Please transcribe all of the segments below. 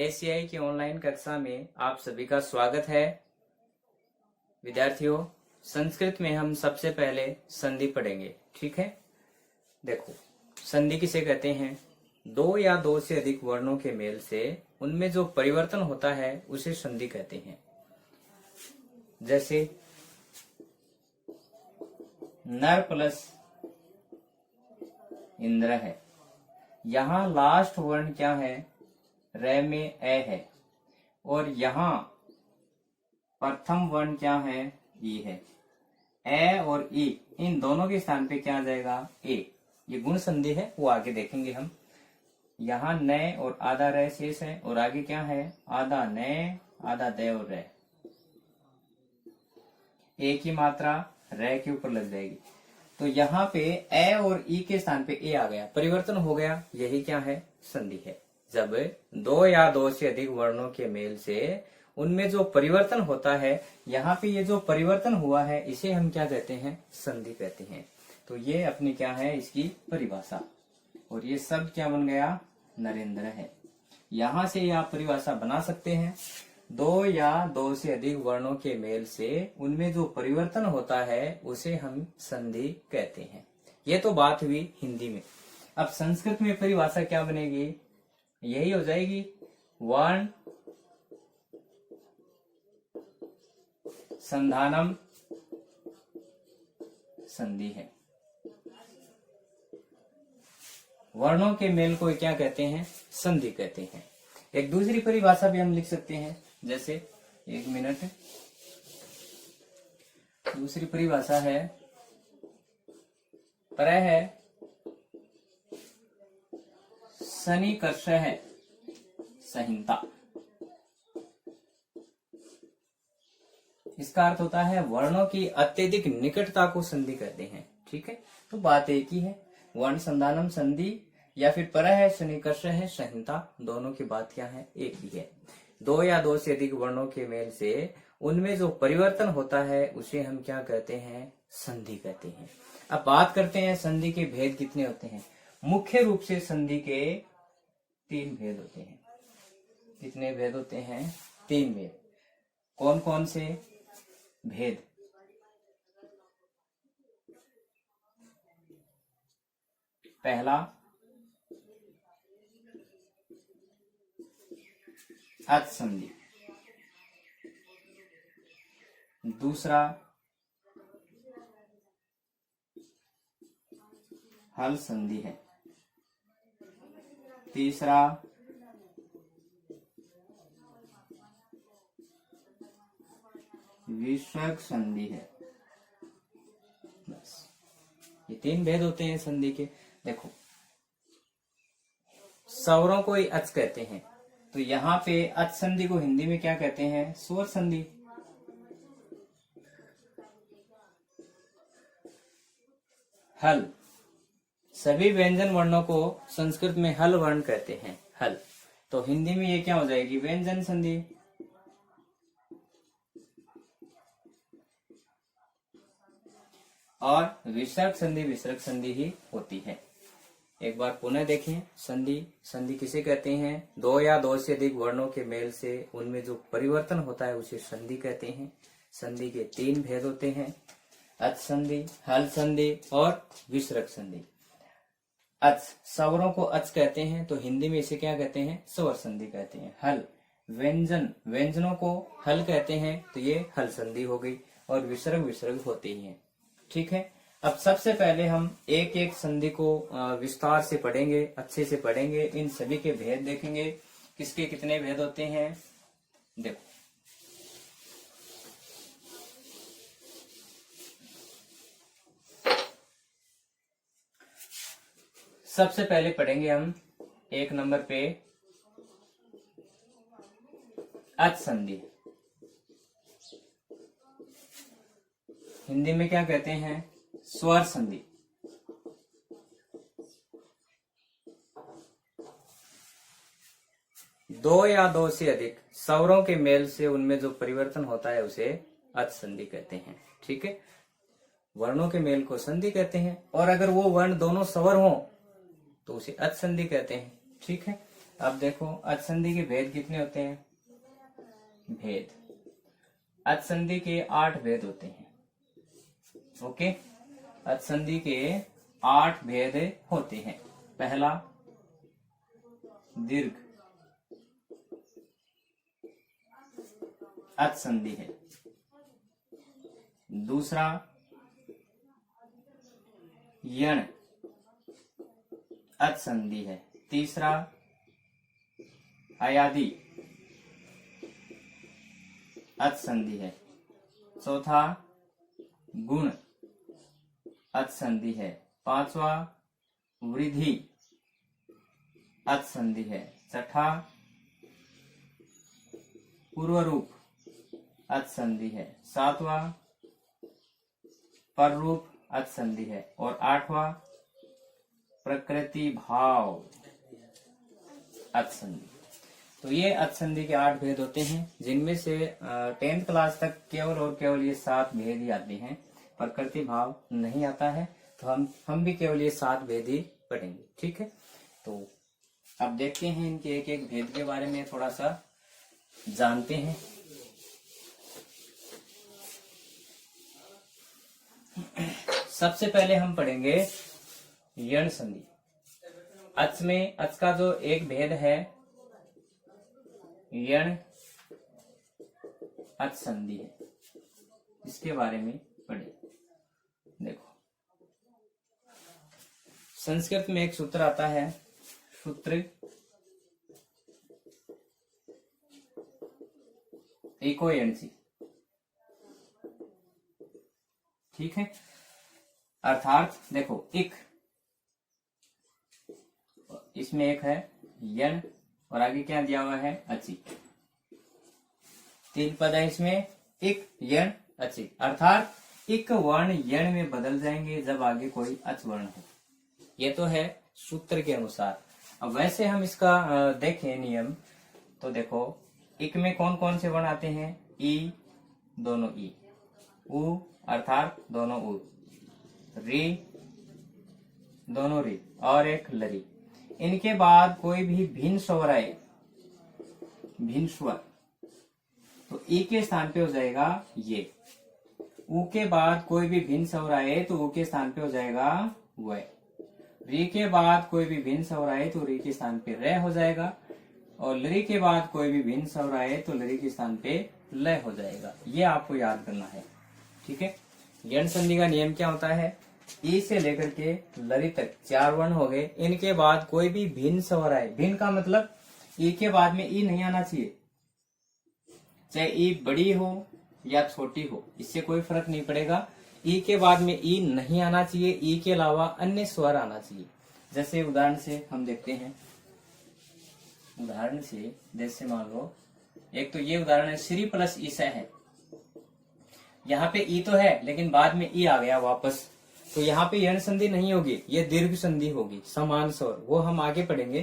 ACI की online कक्षा में आप सभी का स्वागत है। विद्यार्थियों, संस्कृत में हम सबसे पहले संधि पढ़ेंगे। ठीक है, देखो संधि किसे कहते हैं? दो या दो से अधिक वर्णों के मेल से उनमें जो परिवर्तन होता है उसे संधि कहते हैं। जैसे नर प्लस इंद्र है, यहां लास्ट वर्ण क्या है? रे में ए है, और यहां प्रथम वर्ण क्या है? ई है। ए और ई इन दोनों के स्थान पे क्या आ जाएगा? ए। ये गुण संधि है, वो आगे देखेंगे हम। यहाँ नए और आधा रे शेष है, और आगे क्या है? आधा नए आधा दे और रे। ए की मात्रा रे के ऊपर लग जाएगी, तो यहाँ पे ए और ई के स्थान पे ए आ गया, परिवर्तन हो गया। यही क्या है? संधि है। जब दो या दो से अधिक वर्णों के मेल से उनमें जो परिवर्तन होता है, यहाँ पे ये जो परिवर्तन हुआ है इसे हम क्या कहते हैं? संधि कहते हैं। तो ये अपनी क्या है? इसकी परिभाषा। और ये सब क्या बन गया? नरेंद्र है। यहां से आप परिभाषा बना सकते हैं। दो या दो से अधिक वर्णों के मेल से उनमें जो परिवर्तन होता है उसे हम संधि कहते हैं। ये तो बात हुई हिंदी में। अब संस्कृत में परिभाषा क्या बनेगी? यही हो जाएगी, वर्ण संधानम संधि है। वर्णों के मेल को क्या कहते हैं? संधि कहते हैं। एक दूसरी परिभाषा भी हम लिख सकते हैं, जैसे एक मिनट, दूसरी परिभाषा है प्रह सन्निकर्ष है संहिता। इसका अर्थ होता है वर्णों की अत्यधिक निकटता को संधि कहते हैं। ठीक है, तो बात एक ही है। वर्ण संधानम संधि या फिर प्रह सन्निकर्ष है संहिता, दोनों की बात क्या है? एक ही है। दो या दो से अधिक वर्णों के मेल से उनमें जो परिवर्तन होता है उसे हम क्या कहते हैं? संधि कहते हैं। अब बात करते हैं संधि के भेद कितने होते हैं। मुख्य रूप से संधि के 3 भेद होते हैं। कितने भेद होते हैं? 3 भेद। कौन कौन से भेद? पहला अच संधि, दूसरा हल संधि है, तीसरा विसर्ग संधि है। बस ये 3 भेद होते हैं संधि के। देखो स्वरों को ही अच कहते हैं, तो यहाँ पे अच संधि को हिंदी में क्या कहते हैं? स्वर संधि। हल, सभी व्यंजन वर्णों को संस्कृत में हल वर्ण कहते हैं। हल, तो हिंदी में ये क्या हो जाएगी? व्यंजन संधि। और विसर्ग संधि विसर्ग संधि ही होती है। एक बार पुनः देखें, संधि किसे कहते हैं? दो या दो से अधिक वर्णों के मेल से उनमें जो परिवर्तन होता है उसे संधि कहते हैं। संधि के 3 भेद होते हैं, अच संधि, हल संधि और विसर्ग संधि। अच, स्वरों को अच कहते हैं, तो हिंदी में इसे क्या कहते हैं? स्वर संधि कहते हैं। हल, व्यंजनों को हल कहते हैं, तो ये हल संधि हो गई। और विसर्ग होते ही है। ठीक है, अब सबसे पहले हम एक एक संधि को विस्तार से पढ़ेंगे, अच्छे से पढ़ेंगे। इन सभी के भेद देखेंगे, किसके कितने भेद होते हैं। देखो सबसे पहले पढ़ेंगे हम 1 नंबर पे अच संधि। हिंदी में क्या कहते हैं? स्वर संधि। दो या दो से अधिक स्वरों के मेल से उनमें जो परिवर्तन होता है उसे अच संधि कहते हैं। ठीक है, वर्णों के मेल को संधि कहते हैं, और अगर वो वर्ण दोनों स्वर हो तो उसे अच संधि कहते हैं। ठीक है, अब देखो अचसंधि के भेद कितने होते हैं? भेद, अचसंधि के 8 भेद होते हैं। ओके, अचसंधि के 8 भेद होते हैं। पहला दीर्घ अचसंधि है, दूसरा यण अचसंधि है, तीसरा अयादि अचसंधि है, चौथा गुण अचसंधि है, पांचवा वृद्धि अचसंधि है, छठा पूर्वरूप अचसंधि है, सातवां पररूप अचसंधि है और आठवां प्रकृति भाव अचसंधि। तो ये अचसंधि के 8 भेद होते हैं, जिनमें से 10th क्लास तक केवल और केवल ये 7 भेद ही आते हैं, प्रकृति भाव नहीं आता है। तो हम भी केवल ये 7 भेद ही पढ़ेंगे। ठीक है, तो अब देखते हैं इनके एक एक भेद के बारे में थोड़ा सा जानते हैं। सबसे पहले हम पढ़ेंगे यण संधि। अच में अच का जो एक भेद है यण अच संधि है, इसके बारे में पढ़े। देखो संस्कृत में एक सूत्र आता है, सूत्र एको यणसी। ठीक है, अर्थात देखो इक, इसमें एक है यण और आगे क्या दिया हुआ है? अची। 3 पद है इसमें, इक यण अची, अर्थात इक वर्ण यण में बदल जाएंगे जब आगे कोई अच वर्ण हो। ये तो है सूत्र के अनुसार। अब वैसे हम इसका देखें नियम, तो देखो इक में कौन कौन से वर्ण आते हैं? ई, दोनों ई, उ अर्थात दोनों उ, री दोनों री और एक लरी। इनके बाद कोई भी भिन्न स्वर आए, भिन्न स्वर, तो ई के स्थान पे हो जाएगा ये। उ के बाद कोई भी भिन्न स्वर आए तो उ के स्थान पे हो जाएगा वह। री के बाद कोई भी भिन्न स्वर आए तो री के स्थान पे रे हो जाएगा, और लरी के बाद कोई भी भिन्न स्वर आए तो लरी के स्थान पे लय हो जाएगा। ये आपको याद करना है। ठीक है, यण संधि का नियम क्या होता है? ई से लेकर के लरी तक 4 वर्ण हो गए, इनके बाद कोई भी भिन्न स्वर आए, भिन्न का मतलब ई के बाद में ई नहीं आना चाहिए, चाहे ई बड़ी हो या छोटी हो, इससे कोई फर्क नहीं पड़ेगा। ई के बाद में ई नहीं आना चाहिए, ई के अलावा अन्य स्वर आना चाहिए। जैसे उदाहरण से हम देखते हैं, उदाहरण से जैसे मान लो, एक तो ये उदाहरण है, श्री प्लस ईसा है, यहाँ पे ई तो है लेकिन बाद में ई आ गया वापस, तो यहाँ पे यण संधि नहीं होगी, ये दीर्घ संधि होगी, समान स्वर, वो हम आगे पढ़ेंगे।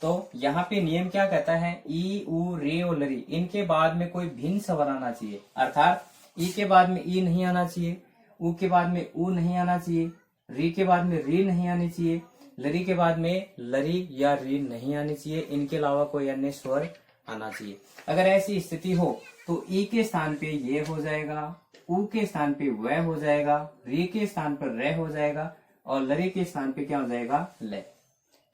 तो यहाँ पे नियम क्या कहता है? ई, उ, रे और लरी, इनके बाद में कोई भिन्न स्वर आना चाहिए, अर्थात ई के बाद में ई नहीं आना चाहिए, उ के बाद में उ नहीं आना चाहिए, री के बाद में री नहीं आनी चाहिए, लरी के बाद में लरी या री नहीं आनी चाहिए, इनके अलावा कोई अन्य स्वर आना चाहिए। अगर ऐसी स्थिति हो तो ई के स्थान पे ये हो जाएगा, उ के स्थान पे वह हो जाएगा, री के स्थान पर रे हो जाएगा और लरी के स्थान पे क्या हो जाएगा? ले।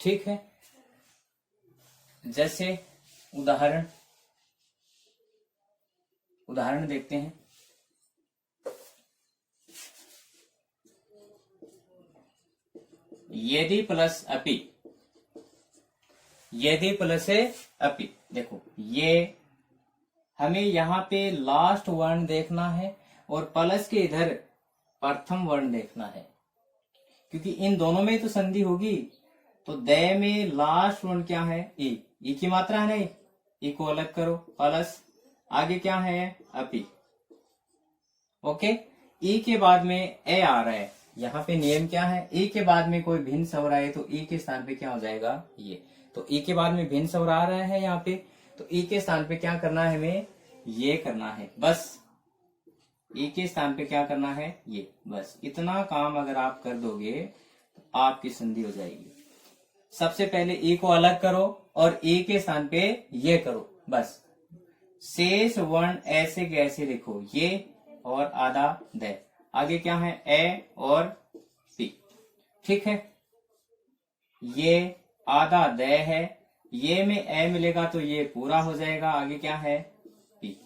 ठीक है, जैसे उदाहरण देखते हैं। यदि प्लस अपि, यदि प्लस अपि, देखो ये हमें यहाँ पे लास्ट वर्ण देखना है और प्लस के इधर प्रथम वर्ण देखना है, क्योंकि इन दोनों में तो संधि होगी। तो दय में लास्ट वर्ण क्या है? ई की मात्रा है नहीं, ई को अलग करो, प्लस आगे क्या है? अपि। ओके, ई के बाद में ए आ रहा है, यहाँ पे नियम क्या है? ई के बाद में कोई भिन्न स्वर आए तो ई के स्थान पे क्या हो जाएगा? ये। तो ई के बाद में भिन्न स्वर आ रहा है यहाँ पे, तो ई के स्थान पे क्या करना है हमें? ये करना है, बस। ई के स्थान पे क्या करना है? ये, बस। इतना काम अगर आप कर दोगे तो आपकी संधि हो जाएगी। सबसे पहले ई को अलग करो, और ई के स्थान पे ये करो, बस। शेष वर्ण ऐसे के ऐसे लिखो, ये और आधा द। आगे क्या है, ए और पी, ठीक है। ये आधा द है, ये में ए मिलेगा तो ये पूरा हो जाएगा। आगे क्या है, पी।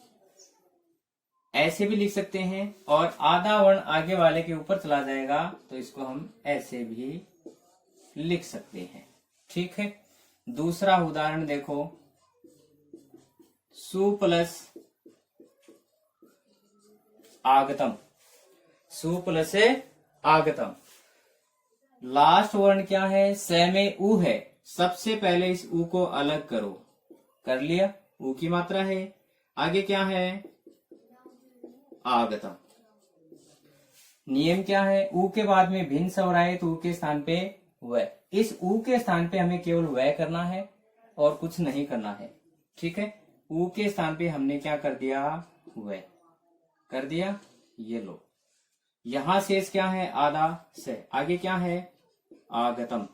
ऐसे भी लिख सकते हैं, और आधा वर्ण आगे वाले के ऊपर चला जाएगा तो इसको हम ऐसे भी लिख सकते हैं, ठीक है। दूसरा उदाहरण देखो, सु प्लस आगतम, सु प्लस आगतम। लास्ट वर्ण क्या है, स में उ है, सबसे पहले इस उ को अलग करो, कर लिया, उ की मात्रा है। आगे क्या है, आगतम। नियम क्या है, उ के बाद में भिन्न स्वर आए तो उ के स्थान पे व। इस उ के स्थान पे हमें केवल व करना है और कुछ नहीं करना है, ठीक है। उ के स्थान पे हमने क्या कर दिया, व कर दिया, ये लो। यहां शेष क्या है, आधा से। आगे क्या है, आगतम।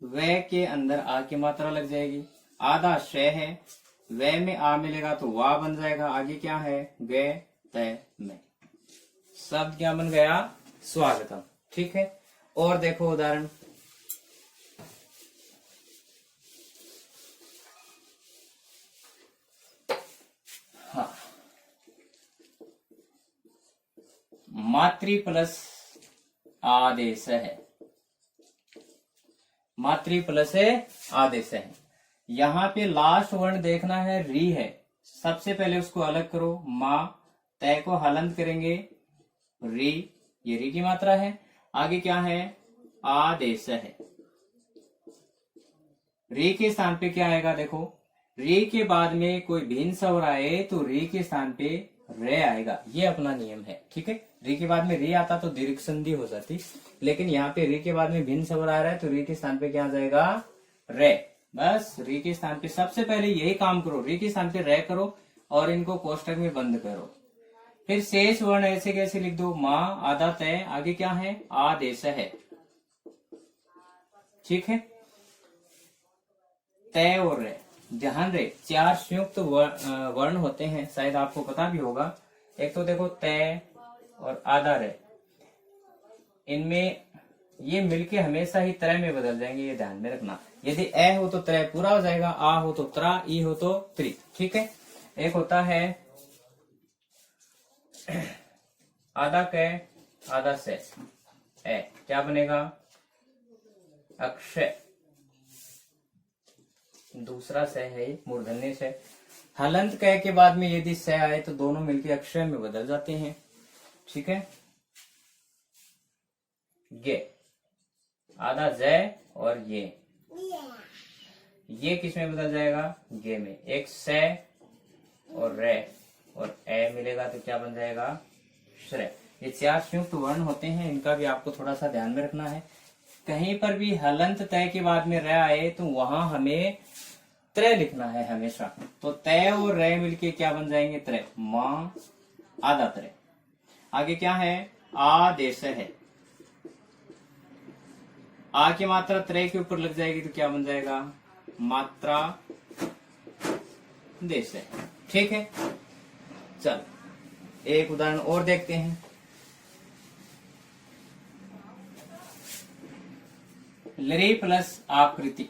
व के अंदर आ की मात्रा लग जाएगी, आधा श है, व में आ मिलेगा तो वाह बन जाएगा। आगे क्या है, ग त में। शब्द क्या बन गया, स्वागतम, ठीक है। और देखो उदाहरण, हाँ, मातृ प्लस आदेश है, मातृ प्लस आदेश है। यहाँ पे लास्ट वर्ण देखना है, री है, सबसे पहले उसको अलग करो, माँ, तय को हलंत करेंगे, री, ये री की मात्रा है। आगे क्या है, आदेश है। री के स्थान पे क्या आएगा, देखो, री के बाद में कोई भिन्न स्वर आए तो री के स्थान पे रे आएगा, ये अपना नियम है, ठीक है। री के बाद में री आता तो दीर्घ संधि हो जाती, लेकिन यहाँ पे री के बाद में भिन्न स्वर आ रहा है तो री के स्थान पे क्या आ जाएगा, रे। बस री के स्थान पे सबसे पहले यही काम करो, री के स्थान पे रे करो और इनको कोष्टक में बंद करो। फिर शेष वर्ण ऐसे कैसे लिख दो, माँ, आधा तय, आगे क्या है, आदेश है, ठीक है। तय और रे, ध्यान रे, चार संयुक्त वर्ण होते हैं, शायद आपको पता भी होगा। एक तो देखो तय और आधा रे, इनमें ये मिलके हमेशा ही त्रय में बदल जाएंगे, ये ध्यान में रखना। यदि ए हो तो त्रय पूरा हो जाएगा, आ हो तो त्रा, ई हो तो त्रि, ठीक है। एक होता है आधा कै, आधा से, ए, क्या बनेगा, अक्षय। दूसरा से है मूर्धन्य से। हलंत कै के बाद में यदि से आए तो दोनों मिलके अक्षय में बदल जाते हैं, ठीक है। गे, आधा जय और ये किस में बदल जाएगा, गे में। एक से और रे और ए मिलेगा तो क्या बन जाएगा, श्रेय। ये चार संयुक्त वर्ण होते हैं, इनका भी आपको थोड़ा सा ध्यान में रखना है। कहीं पर भी हलंत तय के बाद में रे आए तो वहां हमें त्रय लिखना है हमेशा। तो तय और रे मिलके क्या बन जाएंगे, त्रय, मां, आधा त्रय। आगे क्या है, आदेश है, आ की मात्रा त्रय के ऊपर लग जाएगी तो क्या बन जाएगा, मात्रा देश है, ठीक है। चल एक उदाहरण और देखते हैं। लरी प्लस आकृति।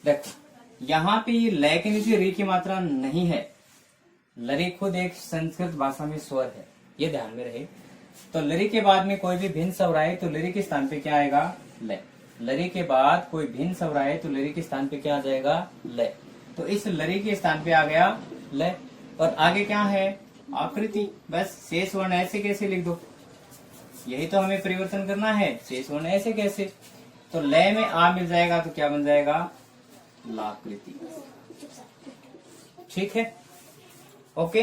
देखो यहाँ पे ये लय के नीचे री की मात्रा नहीं है, लरी खुद एक संस्कृत भाषा में स्वर है, ये ध्यान में रहे। तो लरी के बाद में कोई भी भिन्न स्वर आए तो लरी के स्थान पे क्या आएगा, लय। लरी के बाद कोई भिन्न स्वर आए तो लरी के स्थान पे क्या आ जाएगा, लय। तो इस लरी के स्थान पे आ गया लय। और आगे क्या है, आकृति। बस शेष वर्ण ऐसे कैसे लिख दो, यही तो हमें परिवर्तन करना है। शेष वर्ण ऐसे कैसे, तो लय में आ मिल जाएगा तो क्या बन जाएगा, लाकृति, ठीक है। ओके,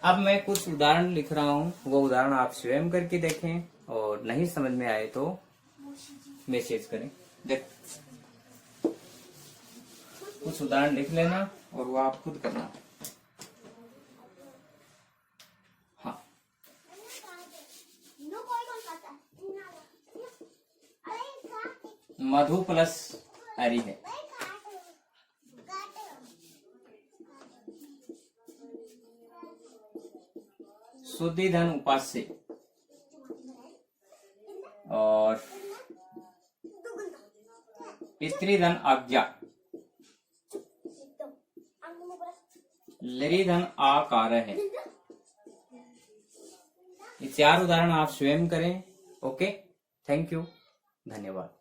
अब मैं कुछ उदाहरण लिख रहा हूँ, वो उदाहरण आप स्वयं करके देखें और नहीं समझ में आए तो मैसेज करें। देख कुछ उदाहरण लिख लेना और वो आप खुद करना। हाँ, मधु प्लस हरि है। शुद्धि धन उपास्य और स्त्री धन आज्ञा, लरी धन आकार है। ये 4 उदाहरण आप स्वयं करें। ओके, थैंक यू, धन्यवाद।